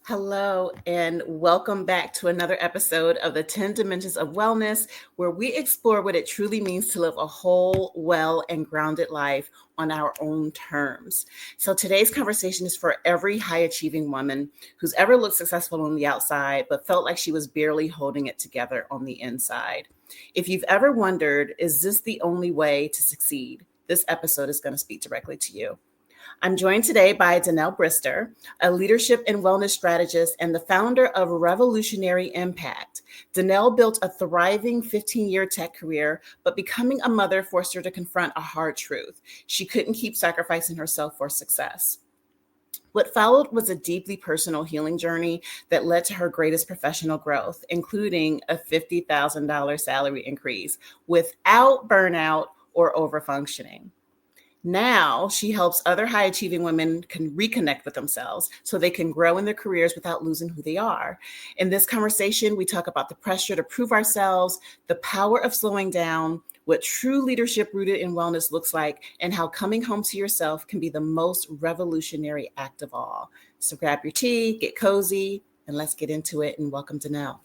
Hello, and welcome back to another episode of the 10 Dimensions of Wellness, where we explore what it truly means to live a whole, well, and grounded life on our own terms. So today's conversation is for every high-achieving woman who's ever looked successful on the outside, but felt like she was barely holding it together on the inside. If you've ever wondered, is this the only way to succeed? This episode is going to speak directly to you. I'm joined today by Danelle Brister, a leadership and wellness strategist and the founder of Revolutionary Impact. Danelle built a thriving 15-year tech career, but becoming a mother forced her to confront a hard truth. She couldn't keep sacrificing herself for success. What followed was a deeply personal healing journey that led to her greatest professional growth, including a $50,000 salary increase without burnout or overfunctioning. Now she helps other high-achieving women can reconnect with themselves so they can grow in their careers without losing who they are. In this conversation, we talk about the pressure to prove ourselves, the power of slowing down, what true leadership rooted in wellness looks like, and how coming home to yourself can be the most revolutionary act of all. So grab your tea, get cozy, and let's get into it. And welcome, Danelle.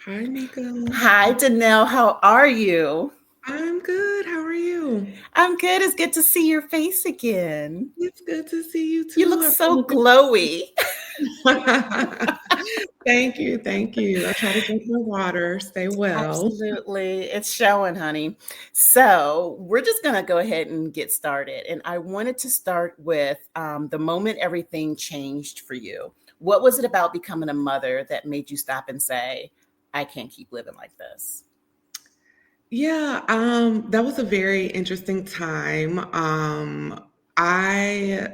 Hi, Mika. Hi, Danelle. How are you? I'm good. How are you? I'm good. It's good to see your face again. It's good to see you You too. look so glowy. Thank you. Thank you. I try to drink my water, stay well. Absolutely. It's showing, honey. So we're just going to go ahead and get started. And I wanted to start with the moment everything changed for you. What was it about becoming a mother that made you stop and say, I can't keep living like this? Yeah, that was a very interesting time. I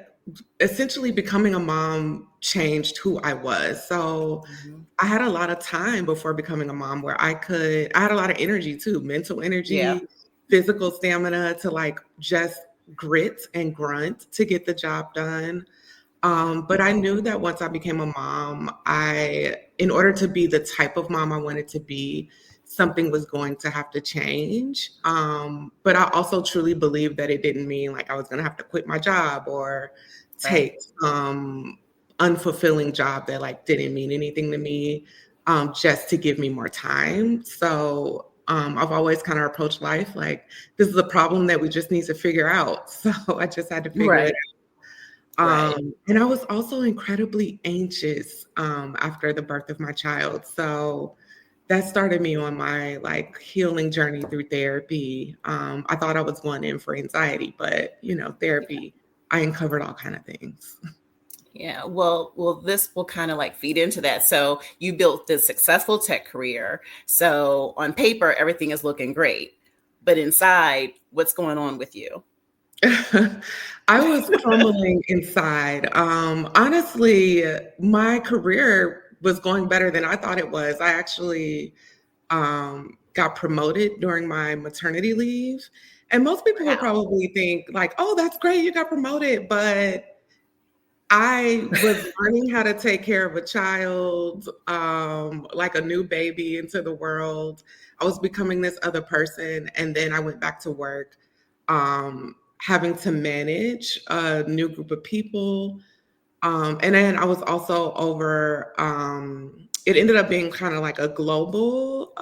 essentially becoming a mom changed who I was. So Mhm. I had a lot of time before becoming a mom where I had a lot of energy too, mental Yeah. energy, physical stamina to like just grit and grunt to get the job done. But I knew that once I became a mom, in order to be the type of mom I wanted to be, something was going to have to change. But I also truly believed that it didn't mean like I was going to have to quit my job or Right. take unfulfilling job that like didn't mean anything to me, just to give me more time. So I've always kind of approached life like this is a problem that we just need to figure out. So I just had to figure it Right. out. Right. And I was also incredibly anxious after the birth of my child. So that started me on my like healing journey through therapy. I thought I was going in for anxiety, but Yeah. therapy, I uncovered all kind of things. Yeah. Well, this will kind of like feed into that. So you built this successful tech career. So on paper, everything is looking great. But inside, what's going on with you? I was crumbling inside. Honestly, my career was going better than I thought it was. I actually got promoted during my maternity leave. And most people would Wow. probably think, like, oh, that's great, you got promoted. But I was learning how to take care of a child, like a new baby into the world. I was becoming this other person. And then I went back to work, having to manage a new group of people. And then I was also over, it ended up being kind of like a global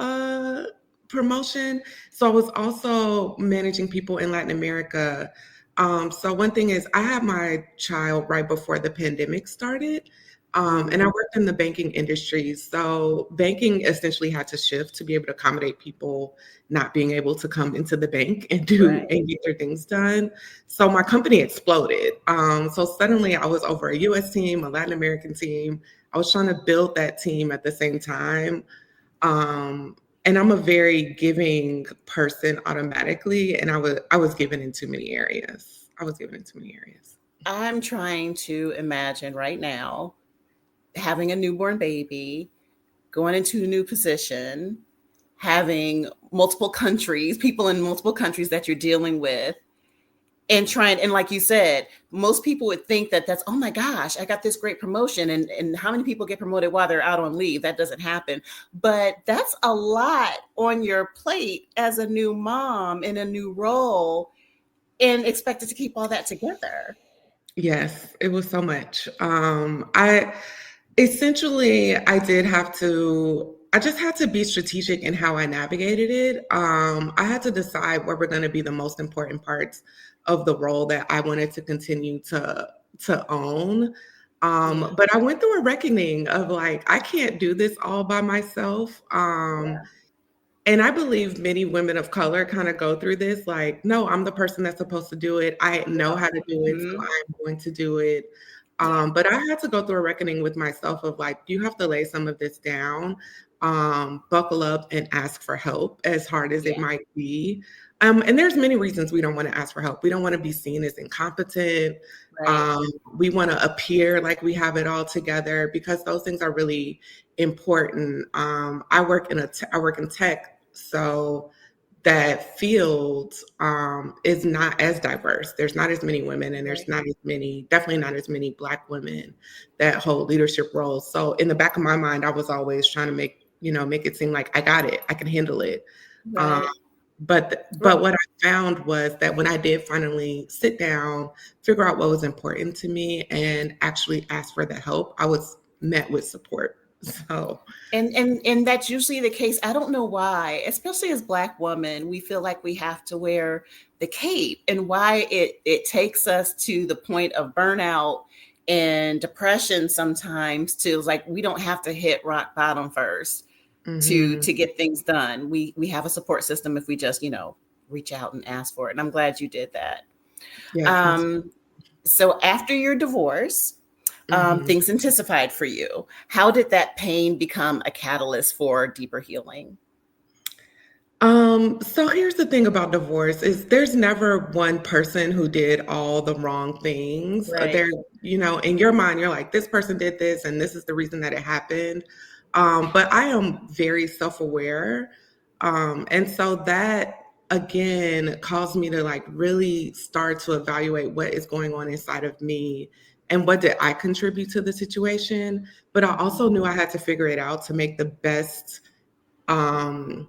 promotion. So I was also managing people in Latin America. So one thing is, I had my child right before the pandemic started. And I Mm, worked in the banking industry. So banking essentially had to shift to be able to accommodate people not being able to come into the bank and do right. and get their things done. So my company exploded. So suddenly I was over a US team, a Latin American team. I was trying to build that team at the same time. Um, and I'm a very giving person automatically, and I was given in too many areas. I was given in too many areas. I'm trying to imagine right now having a newborn baby, going into a new position, having multiple countries, people in multiple countries that you're dealing with, and like you said, most people would think that that's, oh my gosh, I got this great promotion. And how many people get promoted while they're out on leave? That doesn't happen. But that's a lot on your plate as a new mom in a new role and expected to keep all that together. Yes, it was so much. I essentially I did have to I just had to be strategic in how I navigated it. I had to decide what were going to be the most important parts of the role that I wanted to continue to own. Yeah. But I went through a reckoning of like I can't do this all by myself. Yeah. And I believe many women of color kind of go through this like, no, I'm the person that's supposed to do it. I know how to do it, so Hmm. I'm going to do it. Yeah. But I had to go through a reckoning with myself of like, you have to lay some of this down, buckle up and ask for help, as hard as it Yeah. might be. And there's many reasons we don't want to ask for help. We don't want to be seen as incompetent. Right. Um, we want to appear like we have it all together because those things are really important. I work in tech, so that field is not as diverse. There's not as many women, and there's Right. not as many, definitely not as many Black women that hold leadership roles. So in the back of my mind, I was always trying to make it seem like I got it, I can handle it. Um, Right. but what I found was that when I did finally sit down, figure out what was important to me, and actually ask for the help, I was met with support. So, And that's usually the case. I don't know why, especially as Black women, we feel like we have to wear the cape, and why it takes us to the point of burnout and depression sometimes, to like we don't have to hit rock bottom first mhm, to get things done. We have a support system if we just, reach out and ask for it. And I'm glad you did that. yes, me too. Um, so after your divorce, Mhm. things intensified for you. How did that pain become a catalyst for deeper healing? So here's the thing about divorce is there's never one person who did all the wrong things. Right. There, in your mind, you're like, this person did this and this is the reason that it happened. But I am very self-aware. And so that again caused me to like really start to evaluate what is going on inside of me and what did I contribute to the situation. But I Mhm. also knew I had to figure it out to make the um,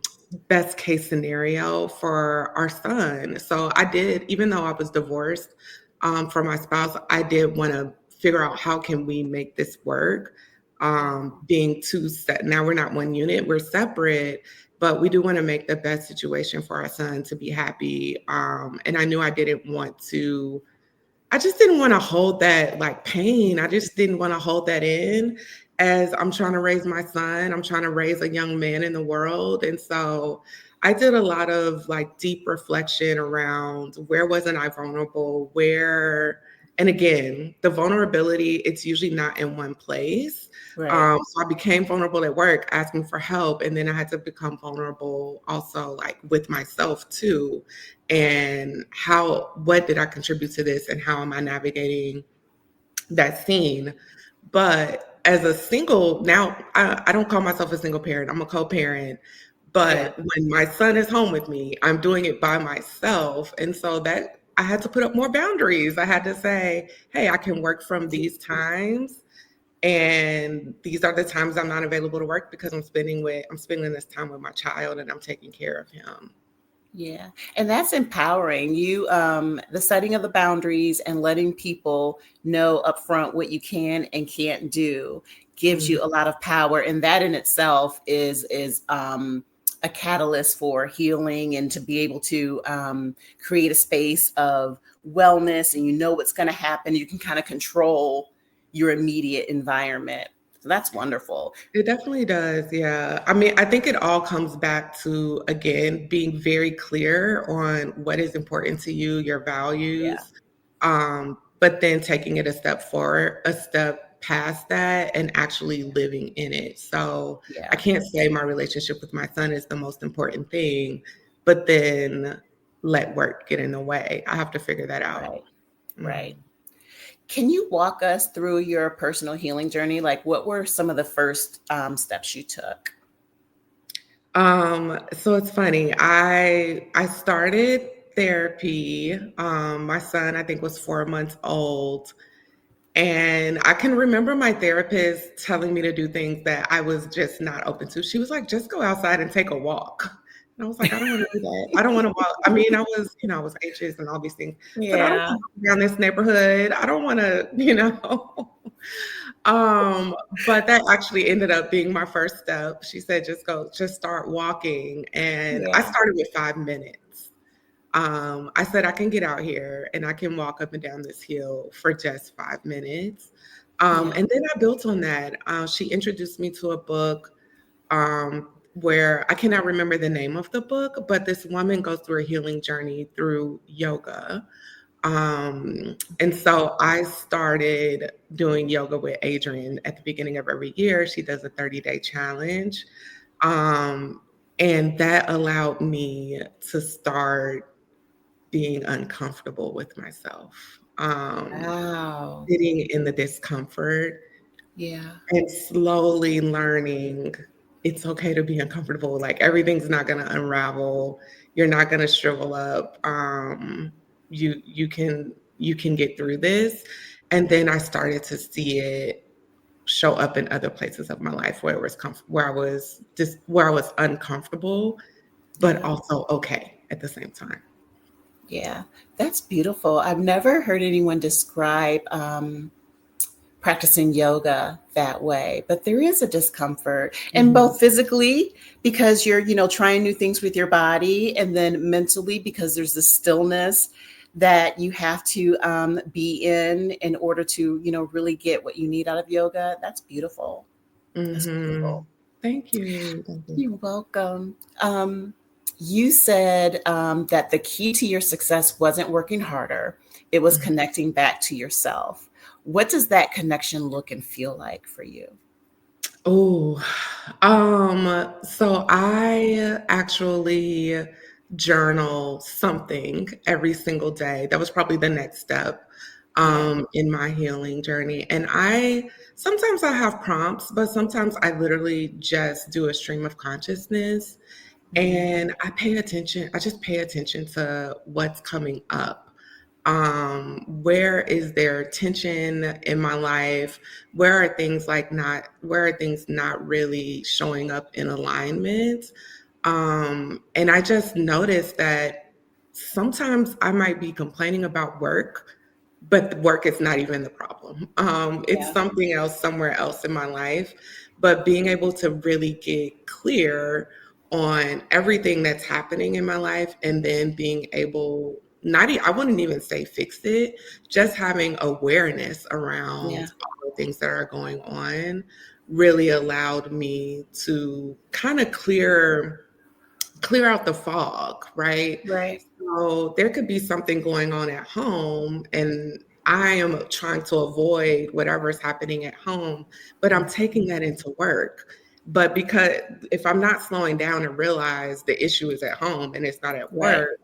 best case scenario for our son. So I did, even though I was divorced from my spouse, I did want to figure out how can we make this work. Yeah. Being two set now, we're not one unit, we're separate, but we do want to make the best situation for our son to be happy. And I knew I just didn't want to hold that like pain. I just didn't want to hold that in as I'm trying to raise my son. I'm trying to raise a young man in the world. And so I did a lot of like deep reflection around where wasn't I vulnerable? And again, the vulnerability, it's usually not in one place. Right. So I became vulnerable at work, asking for help. And then I had to become vulnerable also like with myself too, and what did I contribute to this and how am I navigating that scene. But as a single now, I don't call myself a single parent, I'm a co-parent. Yeah. But when my son is home with me, I'm doing it by myself, and so that I had to put up more boundaries. I had to say, hey, I can work from these times, and these are the times I'm not available to work because I'm spending this time with my child and I'm taking care of him. Yeah. And that's empowering you. The setting of the boundaries and letting people know upfront what you can and can't do gives Mm. you a lot of power. And that in itself is a catalyst for healing, and to be able to create a space of wellness, and you know what's going to happen. You can kind of control your immediate environment. So that's wonderful. It definitely does. Yeah. I mean, I think it all comes back to, again, being very clear on what is important to you, your Yeah. values, but then taking it a step past that and actually living in it. So I Yeah. can't say my relationship with my son is the most important thing, but then let work get in the way. I have to figure that out. Right. Mhm. Right. Can you walk us through your personal healing journey? Like, what were some of the first steps you took? So it's funny. I started therapy. My son, I think, was 4 months old. And I can remember my therapist telling me to do things that I was just not open to. She was like, just go outside and take a walk. And I was like, I don't want to do that. I don't want to walk. I mean, I was anxious and all these things. I said, I don't Yeah. want to walk down this neighborhood. I don't want to, but that actually ended up being my first step. She said, just start walking. And I Yeah. started with 5 minutes. I said, I can get out here and I can walk up and down this hill for just 5 minutes. Yeah. And then I built on that. She introduced me to a book where I cannot remember the name of the book, but this woman goes through a healing journey through yoga. And so I started doing yoga with Adrienne at the beginning of every year. She does a 30-day challenge. And that allowed me to start being uncomfortable with myself, Wow. sitting in the discomfort Yeah. and slowly learning it's okay to be uncomfortable. Like everything's not going to unravel. You're not going to shrivel up. You can get through this. And then I started to see it show up in other places of my life where it was where I was uncomfortable, but Yeah. also okay at the same time. Yeah. That's beautiful. I've never heard anyone describe practicing yoga that way, but there is a discomfort, and Mhm. both physically because you're trying new things with your body, and then mentally because there's the stillness that you have to be in order to really get what you need out of yoga. That's beautiful. That's beautiful. Thank you. Thank you. You're welcome. You said that the key to your success wasn't working harder, it was connecting back to yourself. What does that connection look and feel like for you? Oh, so I actually journal something every single day. That was probably the next step Yeah. in my healing journey. And I sometimes I have prompts, but sometimes I literally just do a stream of consciousness Mhm. and I pay attention. I just pay attention to what's coming up. Where is there tension in my life? Where are things not really showing up in alignment? And I just noticed that sometimes I might be complaining about work, but the work is not even the problem. It's Yeah. something else somewhere else in my life. But being able to really get clear on everything that's happening in my life and then being able I wouldn't even say fix it, just having awareness Yeah. around all the things that are going on really allowed me to kind of clear out the fog, right? Right. So there could be something going on at home and I am trying to avoid whatever's happening at home, but I'm taking that into work. But because if I'm not slowing down and realize the issue is at home and it's not at Right. work,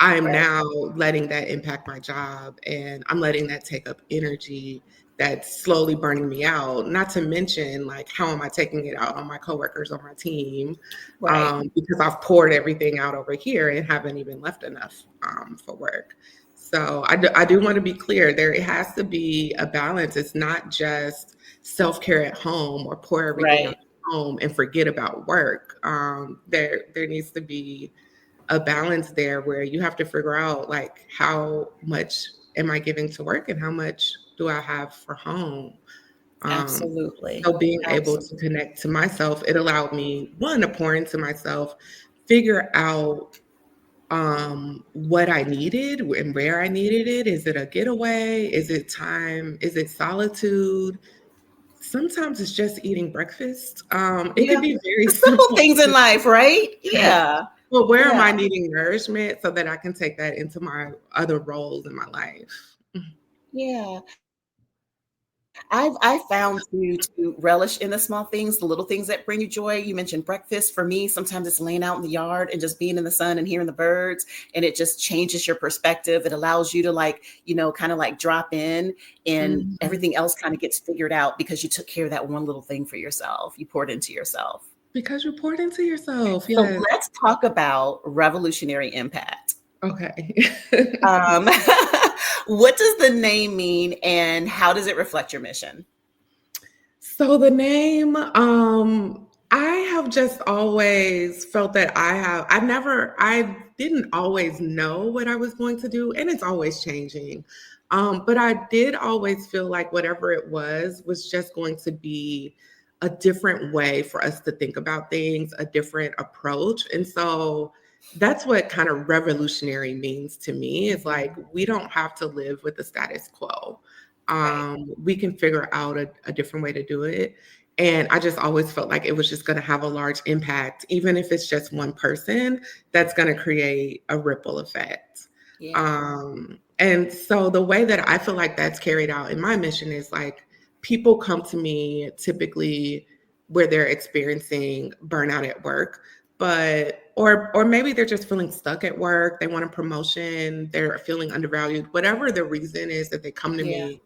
I'm Right. now letting that impact my job and I'm letting that take up energy that's slowly burning me out. Not to mention, like, how am I taking it out on my coworkers on my team? Right. Because I've poured everything out over here and haven't even left enough for work. So I do want to be clear. There has to be a balance. It's not just self-care at home or pour everything out Right. at home and forget about work. There needs to be a balance there where you have to figure out like how much am I giving to work and how much do I have for home. Um, Absolutely. so being able to Absolutely. connect to myself, it allowed me one to pour into myself, figure out what I needed and where I needed it. Is it a getaway? Is it time? Is it solitude? Sometimes it's just eating breakfast. It Yeah. could be very The simple simple. things in life, right? Yes. Yeah. Well, where am Yeah. I needing nourishment so that I can take that into my other roles in my life? Yeah. I found to relish in the small things, the little things that bring you joy. You mentioned breakfast. For me, sometimes it's laying out in the yard and just being in the sun and hearing the birds, and it just changes your perspective. It allows you to kind of like drop in, and Mhm. everything else kind of gets figured out because you took care of that one little thing for yourself. You poured into yourself. Because you poured into yourself, So yes. let's talk about revolutionary impact. Okay. Um, what does the name mean, and how does it reflect your mission? So the name, I have just always felt that I didn't always know what I was going to do, and it's always changing. But I did always feel like whatever it was just going to be a different way for us to think about things, a different approach. And so that's what kind of revolutionary means to me is like, we don't have to live with the status quo. Right. We can figure out a different way to do it. And I just always felt like it was just going to have a large impact, even if it's just one person, that's going to create a ripple effect. Yeah. And so the way that I feel like that's carried out in my mission is like people come to me typically where they're experiencing burnout at work, but or maybe they're just feeling stuck at work, they want a promotion, they're feeling undervalued, whatever the reason is that they come to Yeah. me,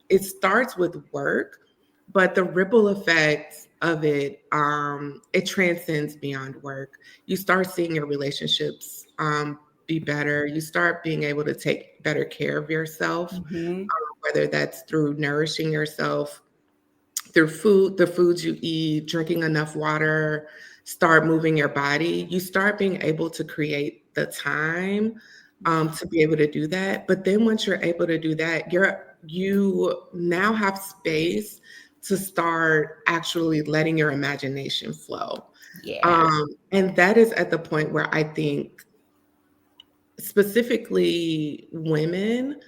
it starts with work, but the ripple effect of it, it transcends beyond work. You start seeing your relationships be better. You start being able to take better care of yourself, Mm-hmm. whether that's through nourishing yourself, through food, the foods you eat, drinking enough water, start moving your body. You start being able to create the time to be able to do that. But then once you're able to do that, you now have space to start actually letting your imagination flow. Yeah. And that is at the point where I think specifically women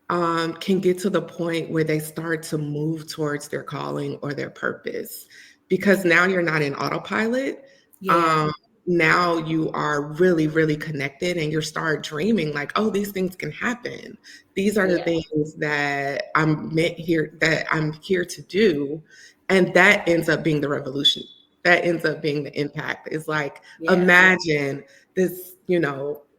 can get to the point where they start to move towards their calling or their purpose because now you're not in autopilot. Yeah. Um, Now you are really, really connected and you start dreaming like, oh, these things can happen. These are the Yeah. things that I'm here to do. And that ends up being the revolution. That ends up being the impact. Is like, Yeah. imagine this,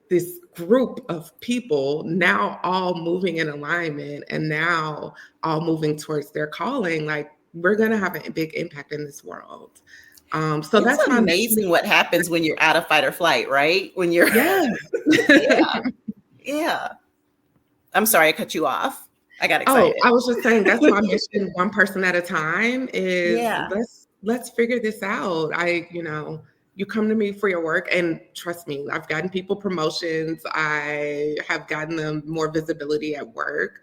this group of people now all moving in alignment and now all moving towards their calling, like we're going to have a big impact in this world. So It's that's my mission. amazing what happens when you're out of fight or flight, right? When you're, Yeah. yeah, yeah. I'm sorry, I cut you off. I got Oh, excited. I was just saying that's my mission, one person at a time, is Yeah. let's figure this out. You come to me for your work and trust me, I've gotten people promotions. I have gotten them more visibility at work.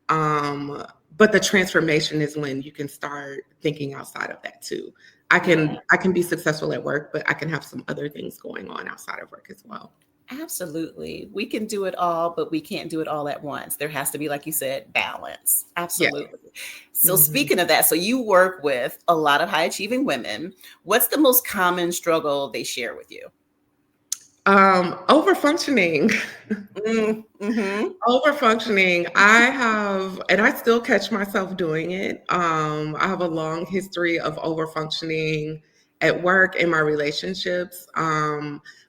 But the transformation is when you can start thinking outside of that too. Yeah. I can be successful at work, but I can have some other things going on outside of work as well. Absolutely. We can do it all, but we can't do it all at once. There has to be, like you said, balance. Yeah. Absolutely. So, Mhm. speaking of that, so you work with a lot of high achieving women. What's the most common struggle they share with you? Over functioning. Mm-hmm. Over functioning. I have, and I still catch myself doing it. I have a long history of over functioning at work in my relationships.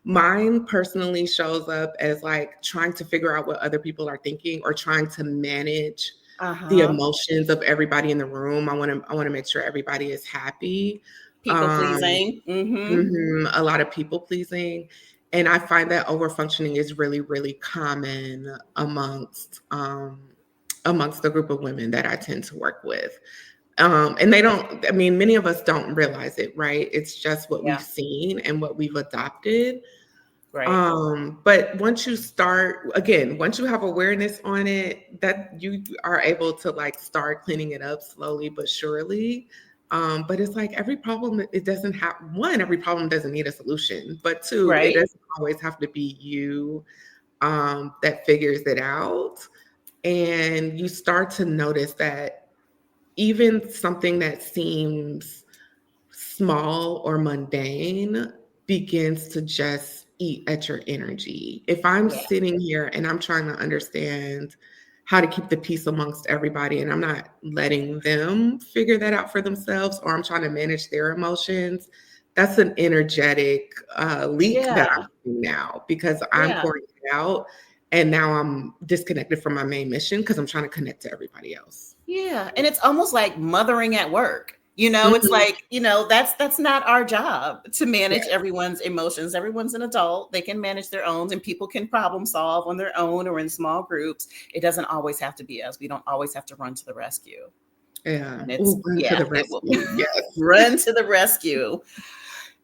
Mine personally shows up as like trying to figure out what other people are thinking or trying to manage the Uh-huh. emotions of everybody in the room. I want to make sure everybody is happy. People Um, pleasing. Mm-hmm. A lot of people pleasing. And I find that overfunctioning is really, really common amongst the group of women that I tend to work with. And they don't, I mean, many of us don't realize it, right? It's just what we've Yeah. seen and what we've adopted. Right. But once you have awareness on it, that you are able to like start cleaning it up slowly but surely. But it's like every problem, it doesn't have every problem doesn't need a solution, but two, it Right. doesn't always have to be you that figures it out. And you start to notice that even something that seems small or mundane begins to just eat at your energy. If I'm Yeah. sitting here and I'm trying to understand how to keep the peace amongst everybody and I'm not letting them figure that out for themselves, or I'm trying to manage their emotions, that's an energetic leak that I'm Yeah. seeing now because I'm Yeah. pouring it out and now I'm disconnected from my main mission because I'm trying to connect to everybody else. Yeah. And it's almost like mothering at work. It's Mhm. like, that's not our job to manage Yes. everyone's emotions. Everyone's an adult. They can manage their own, and people can problem solve on their own or in small groups. It doesn't always have to be us. We don't always have to run to the rescue. Yeah. And it's, Oh, run to yeah, the it will rescue. Yes. run to the rescue.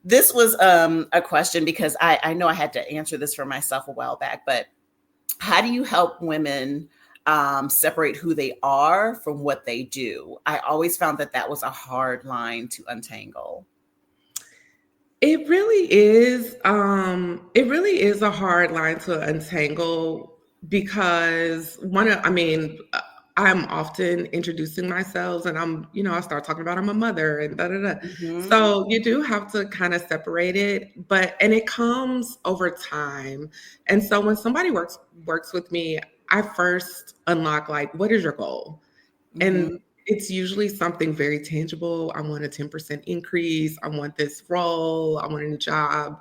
This was a question because I know I had to answer this for myself a while back, but how do you help women separate who they are from what they do? I always found that that was a hard line to untangle. It really is. It really is a hard line to untangle because I'm often introducing myself and I start talking about I'm a mother and da da da. Hmm. So you do have to kind of separate it, and it comes over time. And so when somebody works with me, I first unlock like, what is your goal? And Hmm. it's usually something very tangible. I want a 10% increase. I want this role. I want a new job.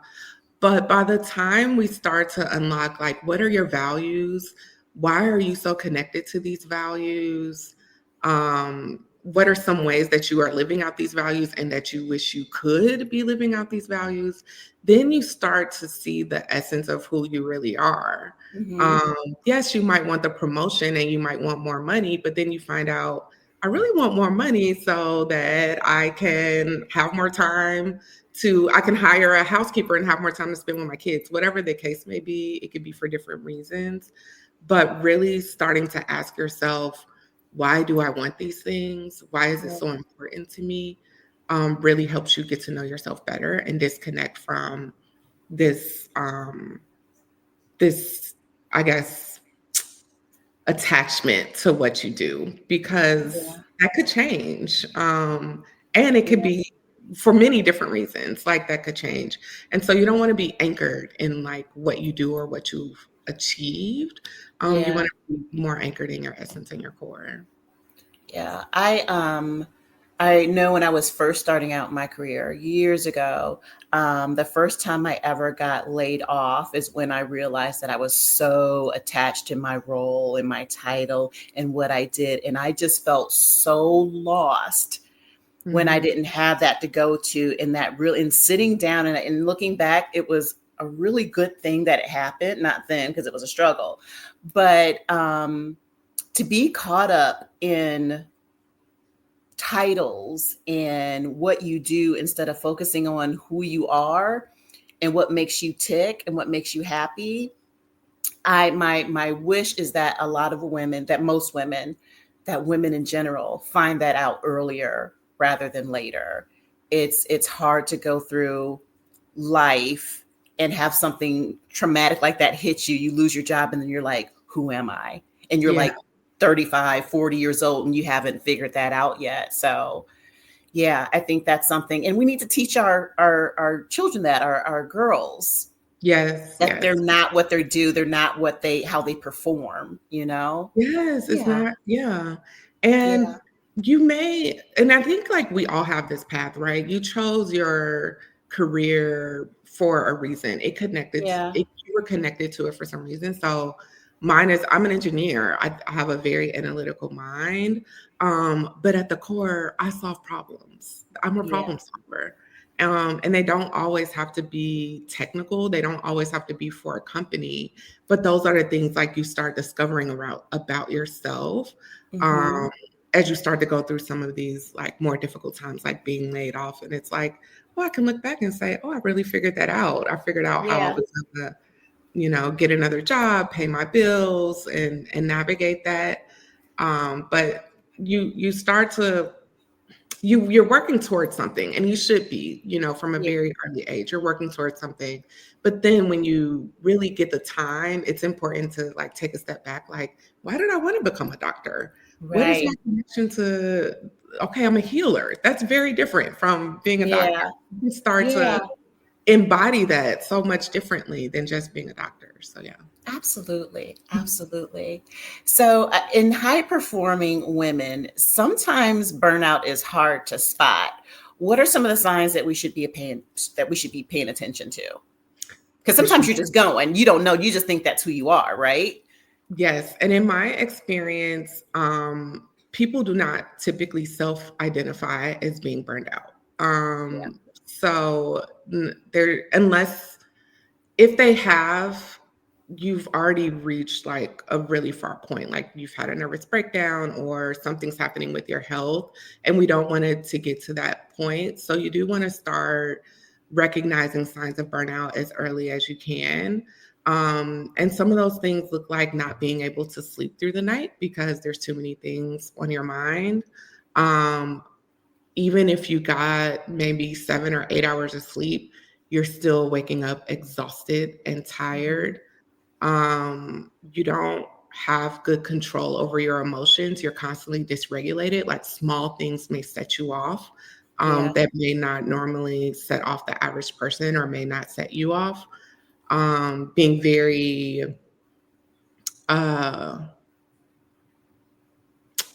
But by the time we start to unlock, like, what are your values? Why are you so connected to these values? What are some ways that you are living out these values and that you wish you could be living out these values? Then you start to see the essence of who you really are. Hmm. Um, yes, you might want the promotion and you might want more money, but then you find out, I really want more money so that I can have more time I can hire a housekeeper and have more time to spend with my kids, whatever the case may be. It could be for different reasons, but really starting to ask yourself, why do I want these things? Why is it so important to me? Really helps you get to know yourself better and disconnect from this, this, I guess, attachment to what you do, because Yeah. that could change. And it could Yeah. be for many different reasons, like that could change. And so you don't want to be anchored in like what you do or what you've achieved. You Yeah. want to be more anchored in your essence and your core. Yeah. I know when I was first starting out my career years ago, the first time I ever got laid off is when I realized that I was so attached to my role and my title and what I did. And I just felt so lost when I Mhm. didn't have that to go to. And that really, in sitting down and looking back, it was a really good thing that it happened. Not then, because it was a struggle, but to be caught up in titles and what you do instead of focusing on who you are and what makes you tick and what makes you happy. My wish is that a lot of women, that most women, that women in general find that out earlier rather than later. It's hard to go through life and have something traumatic like that hit you. You lose your job and then you're like, who am I? And you're Yeah. like 35, 40 years old and you haven't figured that out yet. So yeah, I think that's something. And we need to teach our children that, our girls, Yes. that Yes. they're not what they do, they're not what they how they perform, you know? Yes, it's Yeah. not, yeah. And Yeah. and I think like we all have this path, right? You chose your career for a reason. Yeah. You were connected to it for some reason. So mine is, I'm an engineer. I have a very analytical mind. But at the core, I solve problems. I'm a Yeah. problem solver. And they don't always have to be technical. They don't always have to be for a company, but those are the things like you start discovering about yourself, Mhm. um, as you start to go through some of these like more difficult times, like being laid off. And it's like, oh, I can look back and say, oh, I really figured that out. I figured out how I Yeah. was gonna, get another job, pay my bills, and navigate that. But you start to you're working towards something, and you should be, from a Yeah. very early age you're working towards something. But then when you really get the time, it's important to like take a step back, like, why did I want to become a doctor? What is my Right. connection to, okay, I'm a healer. That's very different from being a doctor. Yeah. You start Yeah. to embody that so much differently than just being a doctor. So yeah. Absolutely. Absolutely. So, in high performing women, sometimes burnout is hard to spot. What are some of the signs that we should be paying attention to? Because For sometimes sure. you're just going, you don't know, you just think that's who you are, right? Yes, and in my experience, people do not typically self-identify as being burned out. Yeah. So they're, unless if they have, you've already reached like a really far point, like you've had a nervous breakdown or something's happening with your health, and we don't want it to get to that point. So you do want to start recognizing signs of burnout as early as you can. And some of those things look like not being able to sleep through the night because there's too many things on your mind. Even if you got maybe 7 or 8 hours of sleep, you're still waking up exhausted and tired. You don't have good control over your emotions. You're constantly dysregulated. Like small things may set you off that may not normally set off the average person or may not set you off. Being very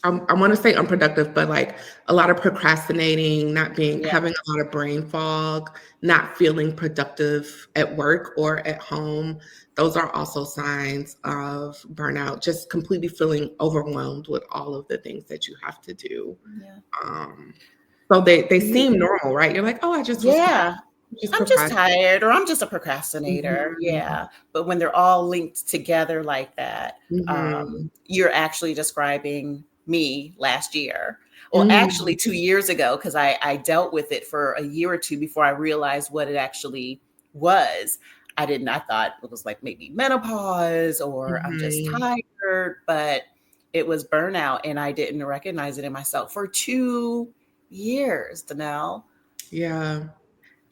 I want to say unproductive, but like a lot of procrastinating, not being having a lot of brain fog, not feeling productive at work or at home. Those are also signs of burnout, just completely feeling overwhelmed with all of the things that you have to do. So they seem normal, right? You're like, oh, I just was I'm just tired, or I'm just a procrastinator. Yeah. But when they're all linked together like that, you're actually describing me last year. Well, actually 2 years ago, because I dealt with it for a year or two before I realized what it actually was. I thought it was like maybe menopause or I'm just tired, but it was burnout and I didn't recognize it in myself for 2 years, Danelle. Yeah.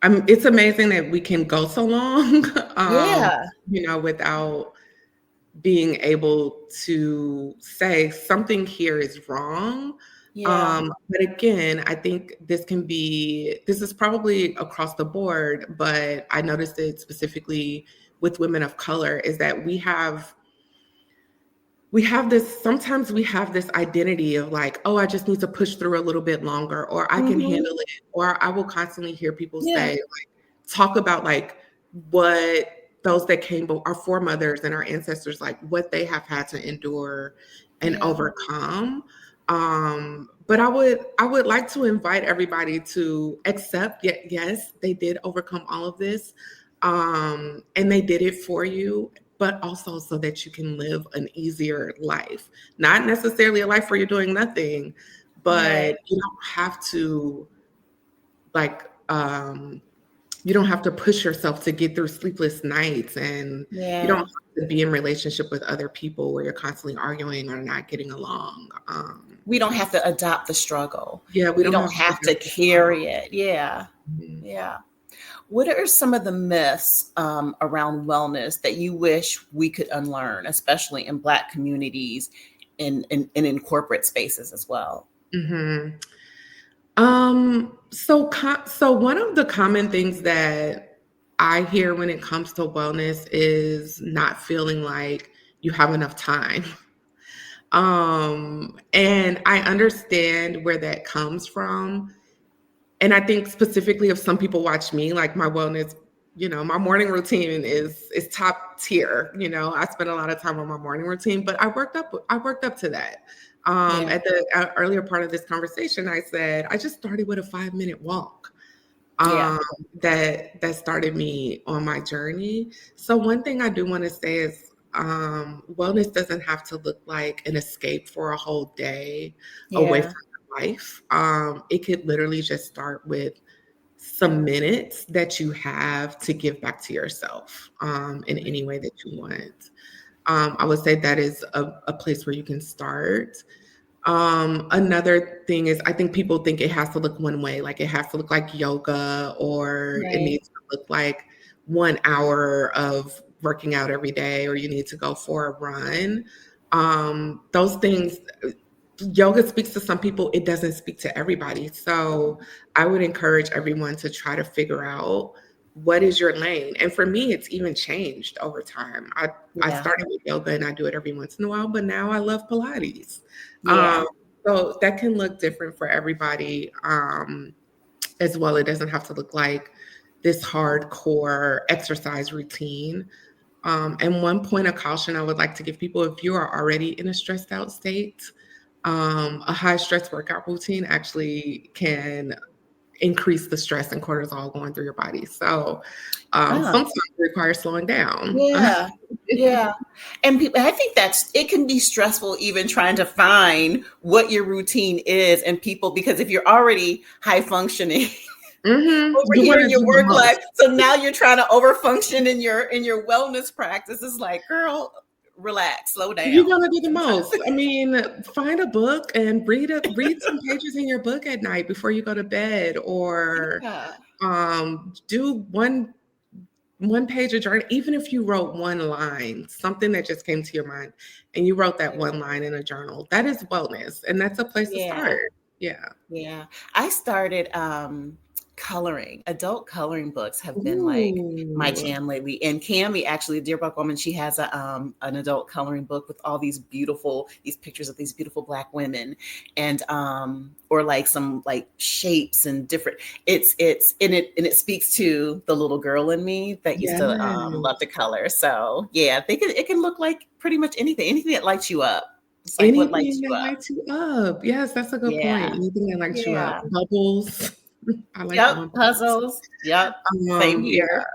It's amazing that we can go so long, without being able to say something here is wrong. But again, I think this is probably across the board, but I noticed it specifically with women of color is that sometimes we have this identity of like, oh, I just need to push through a little bit longer, or I can handle it. Or I will constantly hear people say, like, talk about like what those that came, our foremothers and our ancestors, like what they have had to endure and overcome. But I would like to invite everybody to accept, yes, they did overcome all of this. And they did it for you, but also so that you can live an easier life. Not necessarily a life where you're doing nothing, but you don't have to you don't have to push yourself to get through sleepless nights, and you don't have to be in relationship with other people where you're constantly arguing or not getting along. We don't have to adopt the struggle. Yeah, we don't have to carry it. Yeah. Yeah. What are some of the myths around wellness that you wish we could unlearn, especially in Black communities and in corporate spaces as well? So one of the common things that I hear when it comes to wellness is not feeling like you have enough time. And I understand where that comes from. And I think specifically if some people watch me, like my wellness, my morning routine is top tier. I spend a lot of time on my morning routine, but I worked up to that. At the earlier part of this conversation, I said, I just started with a 5-minute walk. That started me on my journey. So one thing I do want to say is wellness doesn't have to look like an escape for a whole day away from your life. It could literally just start with some minutes that you have to give back to yourself in any way that you want. I would say that is a place where you can start. Another thing is I think people think it has to look one way, like it has to look like yoga or it needs to look like 1 hour of working out every day, or you need to go for a run. Those things, yoga speaks to some people, it doesn't speak to everybody. So I would encourage everyone to try to figure out what is your lane. And for me, it's even changed over time. I started with yoga and I do it every once in a while, but now I love Pilates. So that can look different for everybody as well. It doesn't have to look like this hardcore exercise routine. And one point of caution I would like to give people, if you are already in a stressed out state, a high stress workout routine actually can increase the stress and cortisol going through your body. So sometimes it requires slowing down. Yeah. And I think it can be stressful even trying to find what your routine is and people, because if you're already high functioning, over You here want in to your do the work life. most. So now you're trying to overfunction in your wellness practice. It's like, girl, relax, slow You're down. gonna do the Sometimes. most. I mean, find a book and read some pages in your book at night before you go to bed, or Yeah. do one page of journal. Even if you wrote one line, something that just came to your mind, and you wrote that one line in a journal, that is wellness, and that's a place to Yeah. start. Yeah. Yeah. I started coloring. Adult coloring books have been like my Ooh. jam lately. And Cami, actually, a Dearborn woman, she has a an adult coloring book with all these pictures of these beautiful Black women, and or like some like shapes and different. It's and it speaks to the little girl in me that used Yes. to love to color. So yeah, I think it can look like pretty much anything that lights you up. It's like what lights Anything you that up. lights you up. Yes, that's a good point. Yeah. Anything that lights you up. Yeah. Bubbles. I like Yep, bubbles. puzzles. Yep, same Yeah. here.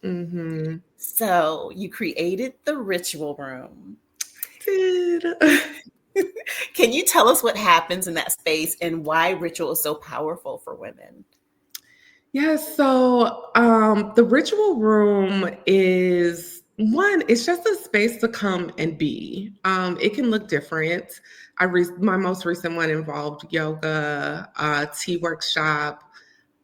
Mm-hmm. So you created the ritual room. Did. Can you tell us what happens in that space and why ritual is so powerful for women? Yes, so the ritual room is one, it's just a space to come and be. It can look different. My most recent one involved yoga, tea workshop,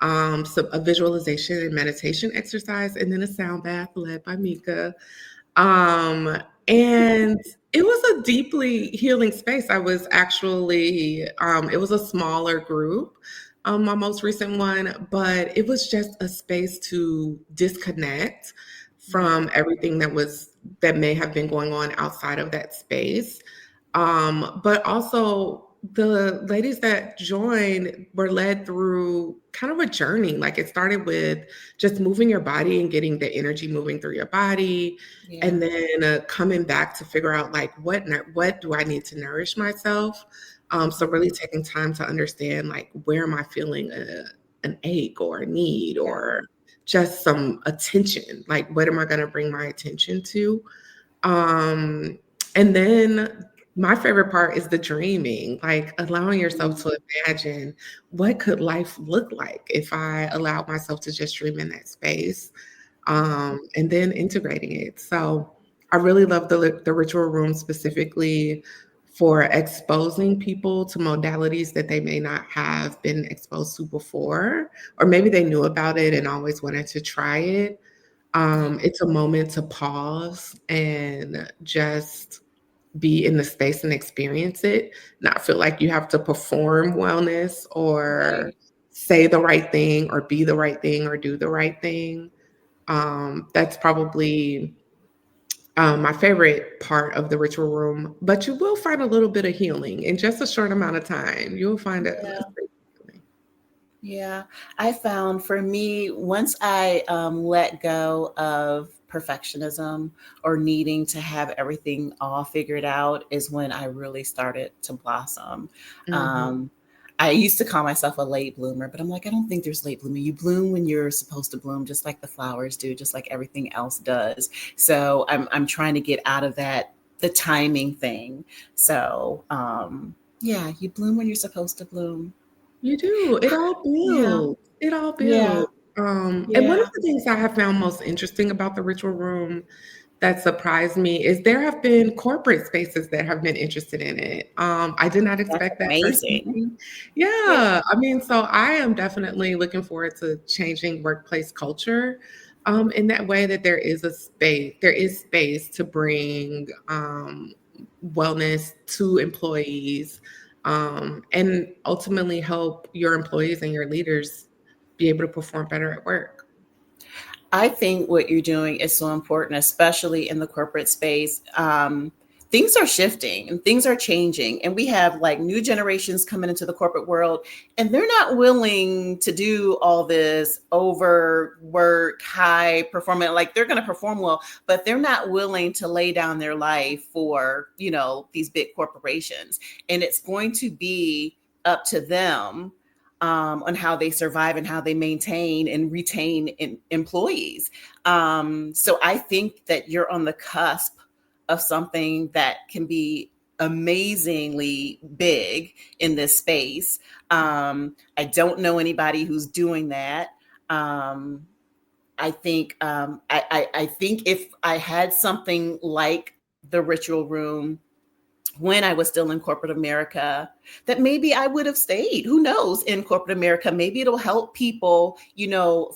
so a visualization and meditation exercise, and then a sound bath led by Mika. Um, and it was a deeply healing space. I was actually, it was a smaller group, my most recent one, but it was just a space to disconnect Yeah, from everything that may have been going on outside of that space. But also the ladies that joined were led through kind of a journey. Like it started with just moving your body and getting the energy moving through your body, yeah, and then coming back to figure out like what do I need to nourish myself. So really taking time to understand like where am I feeling an ache or a need yeah, or just some attention. Like what am I going to bring my attention to? Um, and then my favorite part is the dreaming, like allowing yourself mm, to imagine what could life look like if I allowed myself to just dream in that space, and then integrating it. So I really love the ritual room specifically for exposing people to modalities that they may not have been exposed to before, or maybe they knew about it and always wanted to try it. yeah, It's a moment to pause and just be in the space and experience it, not feel like you have to perform wellness or right. say the right thing or be the right thing or do the right thing. That's probably my favorite part of the ritual room, but you will find a little bit of healing in just a short amount of time. You'll find a Yeah. space of healing. Yeah, I found for me, once I let go of perfectionism or needing to have everything all figured out, is when I really started to blossom. Mhm. Um, I used to call myself a late bloomer, but I'm like, I don't think there's late blooming. You bloom when you're supposed to bloom, just like the flowers do, just like everything else does. So I'm trying to get out of that the timing thing. So yeah, you bloom when you're supposed to bloom. You do. It all Yeah. builds. It all Yeah, builds. And one of yeah, the things I have found most interesting about the ritual room that surprised me is there have been corporate spaces that have been interested in it. I did not that's expect that amazing. personally. Yeah, Yeah, I mean, so I am definitely looking forward to changing workplace culture in that way that there is space to bring wellness to employees, and ultimately help your employees and your leaders be able to perform better at work. I think what you're doing is so important, especially in the corporate space. Things are shifting and things are changing, and we have like new generations coming into the corporate world, and they're not willing to do all this overwork, high performance. Like they're going to perform well, but they're not willing to lay down their life for these big corporations, and it's going to be up to them on how they survive and how they maintain and retain employees. So I think that you're on the cusp of something that can be amazingly big in this space. I don't know anybody who's doing that. Um, I think if I had something like the ritual room when I was still in corporate America, that maybe I would have stayed. Who knows, in corporate America, maybe it'll help people,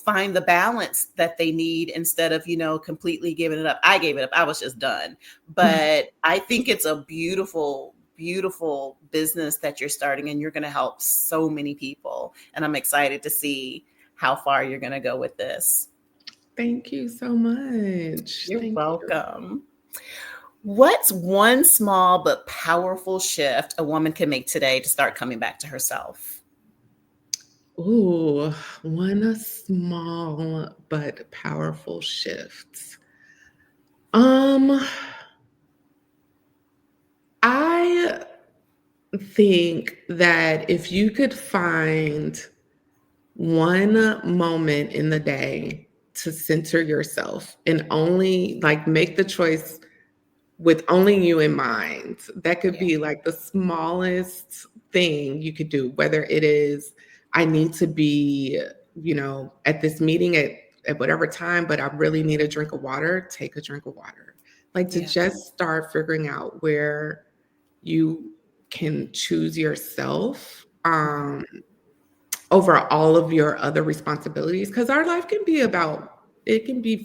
find the balance that they need instead of, completely giving it up. I gave it up. I was just done. But I think it's a beautiful, beautiful business that you're starting, and you're going to help so many people. And I'm excited to see how far you're going to go with this. Thank you so much. You're Thank you. welcome. What's one small but powerful shift a woman can make today to start coming back to herself? Ooh, one small but powerful shift. I think that if you could find one moment in the day to center yourself and only like make the choice with only you in mind, that could be like the smallest thing you could do, whether it is, I need to be, at this meeting at whatever time, but I really need a drink of water, take a drink of water. Like to just start figuring out where you can choose yourself over all of your other responsibilities, because our life can be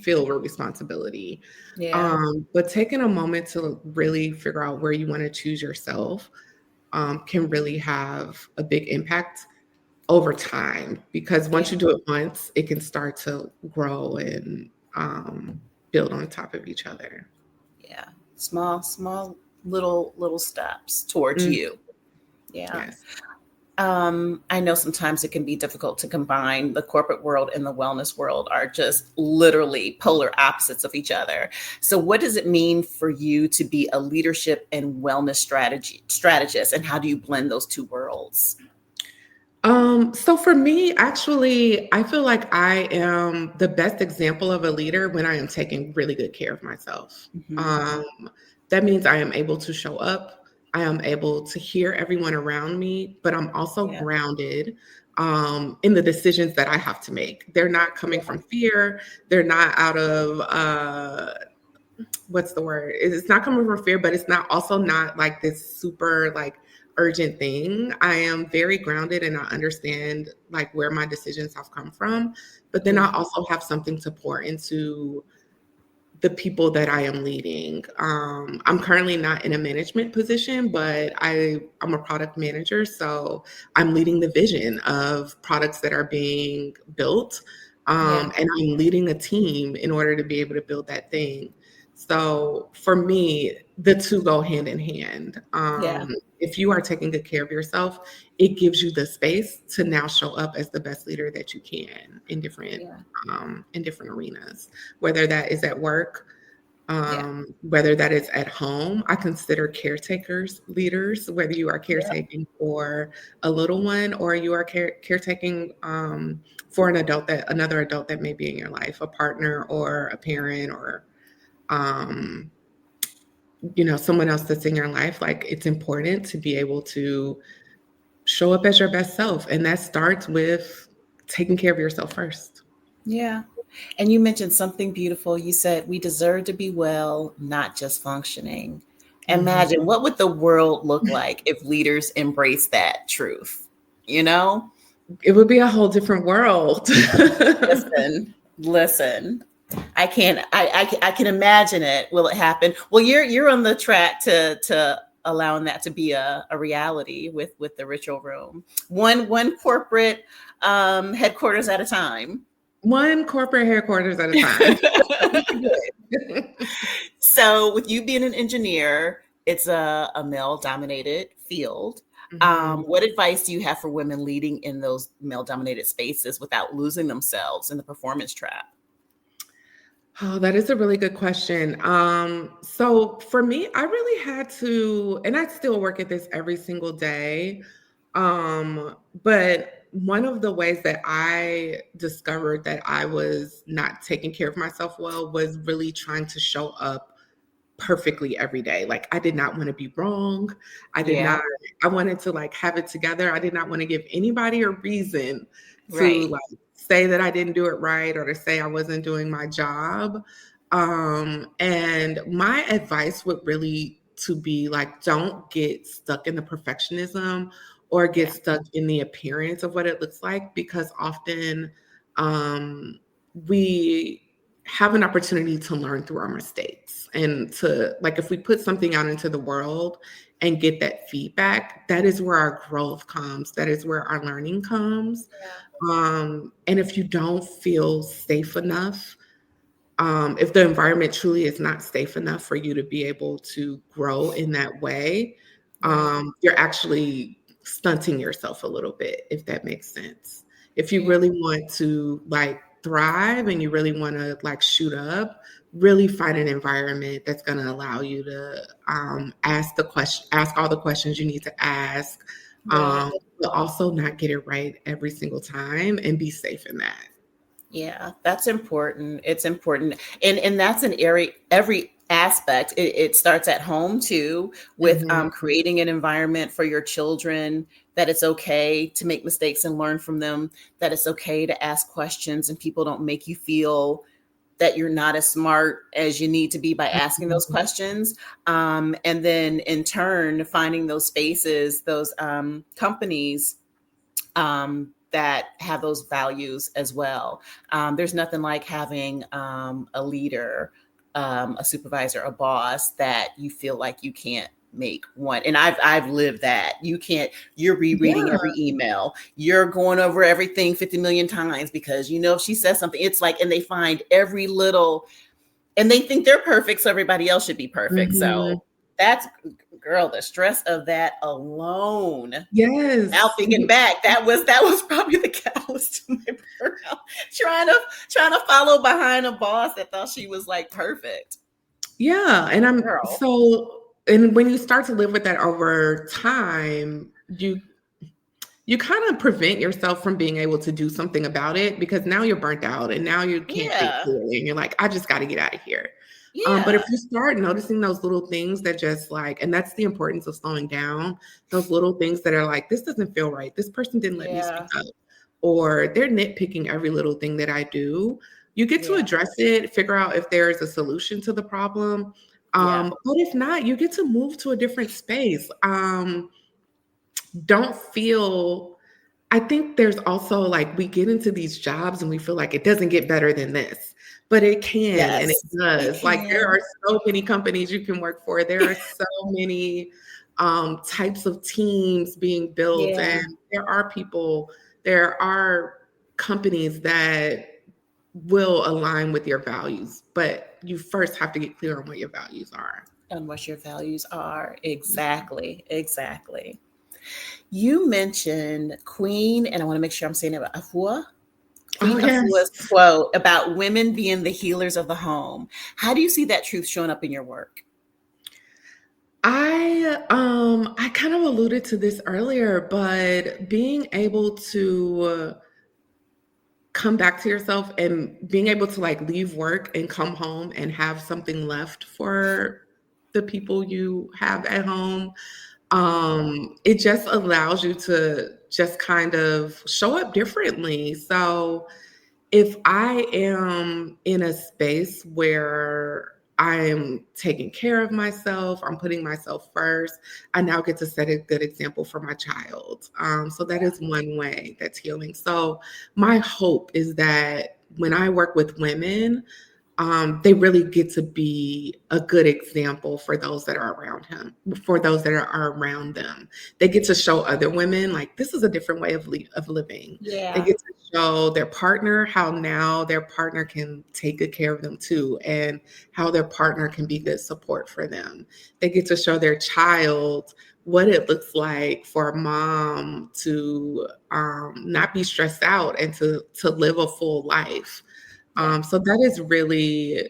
filled with responsibility. Yeah. But taking a moment to really figure out where you want to choose yourself can really have a big impact over time, because once you do it once, it can start to grow and build on top of each other. Yeah. Small little steps towards you. Yeah. Yes. I know sometimes it can be difficult to combine. The corporate world and the wellness world are just literally polar opposites of each other. So what does it mean for you to be a leadership and wellness strategist, and how do you blend those two worlds? So for me, actually, I feel like I am the best example of a leader when I am taking really good care of myself. That means I am able to show up. I am able to hear everyone around me, but I'm also grounded in the decisions that I have to make. They're not coming from fear. They're not out of what's the word? It's not coming from fear, but it's not like this super like urgent thing. I am very grounded and I understand like where my decisions have come from, but then I also have something to pour into the people that I am leading. I'm currently not in a management position, but I'm a product manager. So I'm leading the vision of products that are being built. And I'm leading a team in order to be able to build that thing. So for me, the two go hand in hand. If you are taking good care of yourself, it gives you the space to now show up as the best leader that you can in different arenas, whether that is at work, whether that is at home. I consider caretakers leaders, whether you are caretaking for a little one or you are caretaking for another adult that may be in your life, a partner or a parent or someone else that's in your life. Like, it's important to be able to show up as your best self. And that starts with taking care of yourself first. Yeah. And you mentioned something beautiful. You said we deserve to be well, not just functioning. Imagine what would the world look like if leaders embrace that truth? It would be a whole different world. Listen. I can imagine it. Will it happen? Well, you're on the track to allowing that to be a reality with the ritual room. One corporate headquarters at a time. One corporate headquarters at a time. So with you being an engineer, it's a male-dominated field. What advice do you have for women leading in those male-dominated spaces without losing themselves in the performance trap? Oh, that is a really good question. So for me, I really had to, and I still work at this every single day. But one of the ways that I discovered that I was not taking care of myself well was really trying to show up perfectly every day. Like, I did not want to be wrong. I wanted to like have it together. I did not want to give anybody a reason to like say that I didn't do it right or to say I wasn't doing my job. And my advice would really to be like, don't get stuck in the perfectionism or get Yeah. stuck in the appearance of what it looks like, because often we have an opportunity to learn through our mistakes, and to like, if we put something out into the world and get that feedback, that is where our growth comes, that is where our learning comes. And if you don't feel safe enough, if the environment truly is not safe enough for you to be able to grow in that way, Right. you're actually stunting yourself a little bit, if that makes sense. If you Yeah. really want to like thrive and you really want to like shoot up, really find an environment that's going to allow you to ask all the questions you need to ask, Right. but also not get it right every single time and be safe in that. Yeah, that's important. It's important. And that's an area, every aspect. It starts at home too, with Mhm. creating an environment for your children that it's okay to make mistakes and learn from them, that it's okay to ask questions and people don't make you feel that you're not as smart as you need to be by asking those Mhm. questions. And then in turn, finding those spaces, those companies that have those values as well. There's nothing like having a leader, a supervisor, a boss that you feel like you can't make one. And I've lived that. You can't, you're rereading Yeah. every email. You're going over everything 50 million times because you know if she says something, it's like, and they find every little, and they think they're perfect, so everybody else should be perfect. Mhm. So that's, girl, the stress of that alone. Now Yes. thinking back, that was probably the catalyst to my burnout. Trying to follow behind a boss that thought she was like perfect. Yeah, and Girl. and when you start to live with that over time, you kind of prevent yourself from being able to do something about it, because now you're burnt out and now you can't think Yeah. clearly and you're like, I just got to get out of here. But Yeah. if you start noticing those little things that just like, and that's the importance of slowing down, those little things that are like, this doesn't feel right. This person didn't let me speak Yeah. up, or they're nitpicking every little thing that I do. You get to Yeah. address it, figure out if there is a solution to the problem. Yeah. But if not, you get to move to a different space. Don't feel, I think there's also like, we get into these jobs and we feel like it doesn't get better than this, but it can and it Yes. It does. Like, there can. are so many companies you can work for. There are so many types of teams being built, Yeah. and there are companies that will align with your values, but you first have to get clear on what your values are. And what your values are. Exactly. Exactly. You mentioned Queen, and I want to make sure I'm saying it about Afua. Oh, Queen yes. Afua's quote about women being the healers of the home. How do you see that truth showing up in your work? I kind of alluded to this earlier, but being able to come back to yourself and being able to like leave work and come home and have something left for the people you have at home, it just allows you to just kind of show up differently. So if I am in a space where I'm taking care of myself, I'm putting myself first, I now get to set a good example for my child. So that is one way that's healing. So my hope is that when I work with women, they really get to be a good example for those that are around him, for those that are around them. They get to show other women like, this is a different way of living. They Yeah. get to show their partner how now their partner can take good care of them too, and how their partner can be good support for them. They get to show their child what it looks like for a mom to not be stressed out and to live a full life. Yeah. So that is really,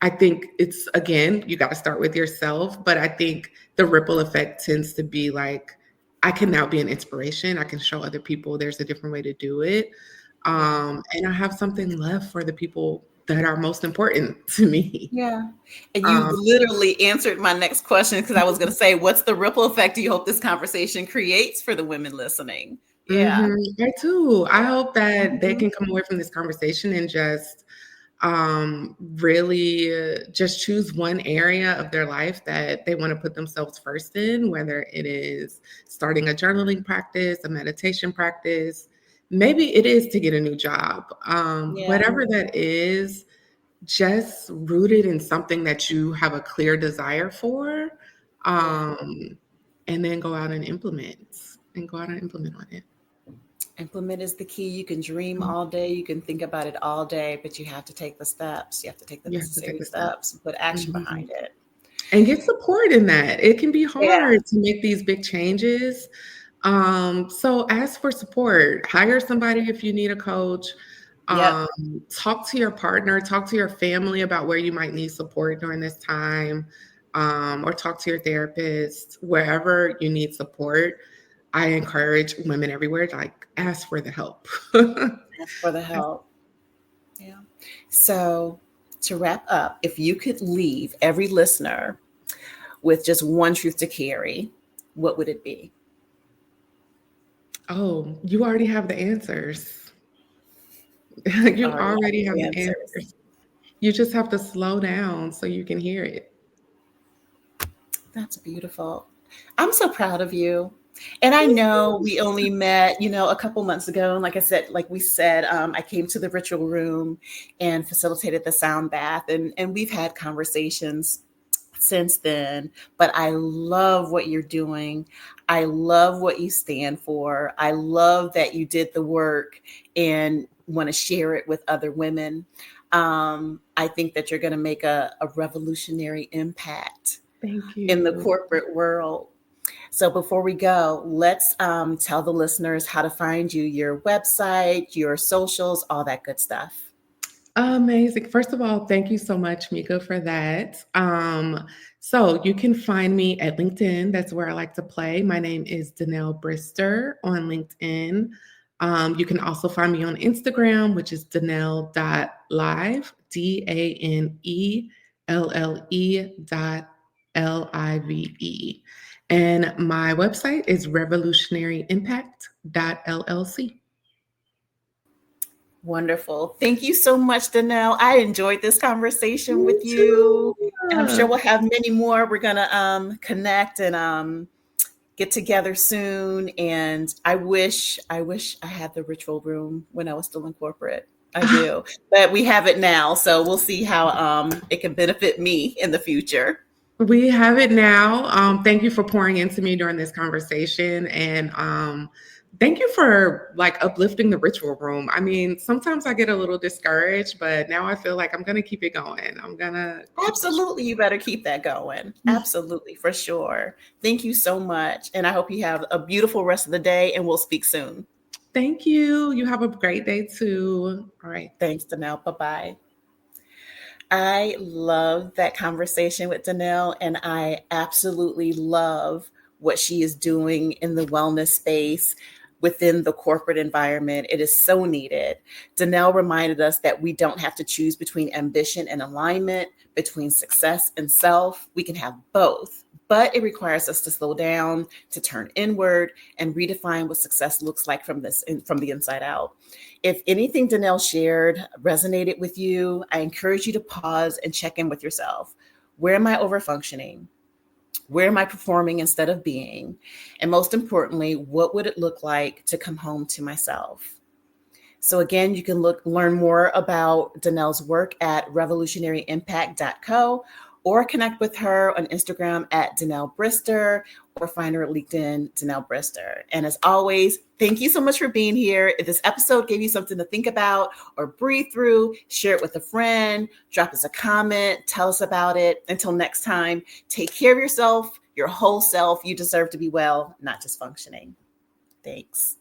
I think it's, again, you got to start with yourself. But I think the ripple effect tends to be like, I can now be an inspiration. I can show other people there's a different way to do it. Yeah. And I have something left for the people that are most important to me. Yeah. And you Um, literally answered my next question because I was going to say, what's the ripple effect do you hope this conversation creates for the women listening? Yeah. I too. I hope that they Mhm. can come away from this conversation and just really just choose one area of their life that they want to put themselves first in, whether it is starting a journaling practice, a meditation practice, maybe it is to get a new job. Yeah. Whatever that is, just rooted in something that you have a clear desire for, Yeah. and then go out and implement on it. Implement is the key. You can dream all day, you can think about it all day, but you have to take the steps. You have to take the You have to take necessary the steps. steps and put action Mhm. behind it. And get support in that. It can be Yeah. hard to make these big changes. So ask for support. Hire somebody if you need a coach. Yep. Um, Talk to your partner, talk to your family about where you might need support during this time, or talk to your therapist. Wherever you need support, I encourage women everywhere to like ask for the help. Ask for the help. Yeah. So to wrap up, if you could leave every listener with just one truth to carry, what would it be? Oh, you already have the answers. We You already have already have the the answers. answers. You just have to slow down so you can hear it. That's beautiful. I'm so proud of you. And I know we only met, a couple months ago. And like we said, I came to the ritual room and facilitated the sound bath. And we've had conversations since then. But I love what you're doing. I love what you stand for. I love that you did the work and want to share it with other women. I think that you're going to make a revolutionary impact Thank in the you. corporate world. So before we go, let's tell the listeners how to find you, your website, your socials, all that good stuff. Amazing. First of all, thank you so much, Mika, for that. So you can find me at LinkedIn. That's where I like to play. My name is Danelle Brister on LinkedIn. You can also find me on Instagram, which is Danelle.live, DANELLE.LIVE. And my website is revolutionaryimpact.llc. Wonderful. Thank you so much, Danelle. I enjoyed this conversation Me with too. you. And I'm sure we'll have many more. We're going to connect and get together soon. And I wish I had the ritual room when I was still in corporate. I do. But we have it now. So we'll see how it can benefit me in the future. We have it now. Thank you for pouring into me during this conversation, and thank you for like uplifting the ritual room. I mean, sometimes I get a little discouraged, but now I feel like I'm gonna keep it going. I'm gonna keep pushing. Absolutely. You better keep that going. Absolutely, for sure. Thank you so much. And I hope you have a beautiful rest of the day and we'll speak soon. Thank you. You have a great day too. All right. Thanks, Danelle. Bye bye. I love that conversation with Danelle, and I absolutely love what she is doing in the wellness space within the corporate environment. It is so needed. Danelle reminded us that we don't have to choose between ambition and alignment, between success and self. We can have both, but it requires us to slow down, to turn inward, and redefine what success looks like from the inside out. If anything Danelle shared resonated with you, I encourage you to pause and check in with yourself. Where am I overfunctioning? Where am I performing instead of being? And most importantly, what would it look like to come home to myself? So again, you can learn more about Danelle's work at revolutionaryimpact.co or connect with her on Instagram at Danelle Brister or find her at LinkedIn, Danelle Brister. And as always, thank you so much for being here. If this episode gave you something to think about or breathe through, share it with a friend, drop us a comment, tell us about it. Until next time, take care of yourself, your whole self. You deserve to be well, not just functioning. Thanks.